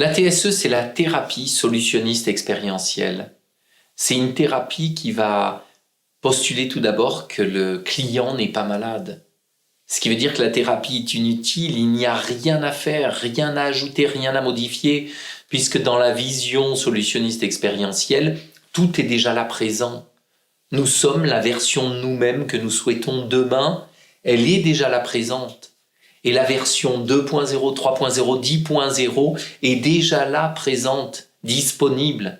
La TSE, c'est la thérapie solutionniste expérientielle. C'est une thérapie qui va postuler tout d'abord que le client n'est pas malade. Ce qui veut dire que la thérapie est inutile, il n'y a rien à faire, rien à ajouter, rien à modifier, puisque dans la vision solutionniste expérientielle, tout est déjà là présent. Nous sommes la version de nous-mêmes que nous souhaitons demain, elle est déjà là présente. Et la version 2.0, 3.0, 10.0 est déjà là présente, disponible.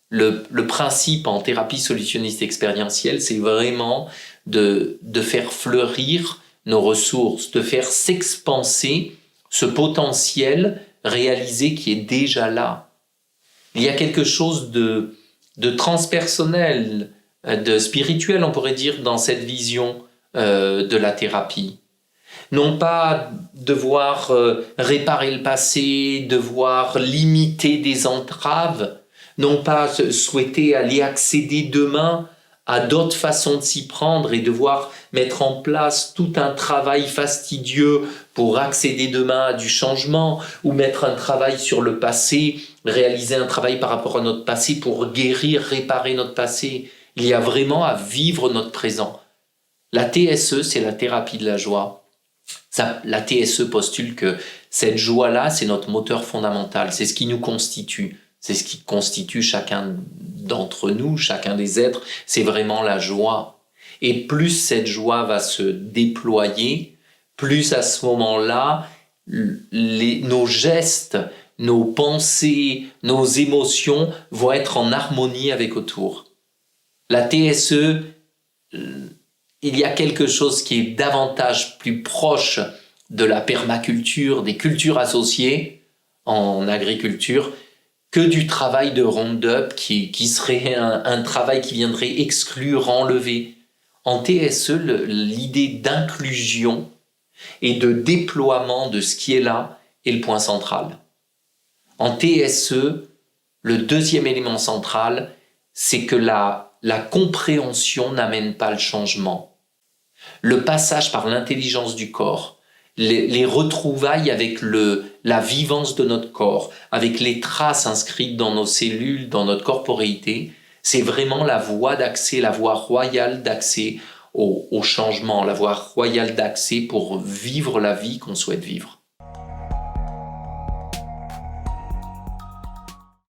Le principe en thérapie solutionniste expérientielle, c'est vraiment de faire fleurir nos ressources, de faire s'expanser ce potentiel réalisé qui est déjà là. Il y a quelque chose de transpersonnel, de spirituel, on pourrait dire, dans cette vision de la thérapie. Non pas devoir réparer le passé, devoir limiter des entraves, non pas souhaiter aller accéder demain à d'autres façons de s'y prendre et devoir mettre en place tout un travail fastidieux pour accéder demain à du changement, ou mettre un travail sur le passé, réaliser un travail par rapport à notre passé pour guérir, réparer notre passé. Il y a vraiment à vivre notre présent. La TSE, c'est la thérapie de la joie. La TSE postule que cette joie-là, c'est notre moteur fondamental, c'est ce qui nous constitue. C'est ce qui constitue chacun d'entre nous, chacun des êtres, c'est vraiment la joie. Et plus cette joie va se déployer, plus à ce moment-là, nos gestes, nos pensées, nos émotions vont être en harmonie avec autour. La TSE, il y a quelque chose qui est davantage plus proche de la permaculture, des cultures associées en agriculture, que du travail de Roundup qui serait un travail qui viendrait exclure, enlever. En TSE, l'idée d'inclusion et de déploiement de ce qui est là est le point central. En TSE, le deuxième élément central, c'est que la compréhension n'amène pas le changement. Le passage par l'intelligence du corps, les retrouvailles avec la vivance de notre corps, avec les traces inscrites dans nos cellules, dans notre corporéité, c'est vraiment la voie d'accès, la voie royale d'accès au changement, la voie royale d'accès pour vivre la vie qu'on souhaite vivre.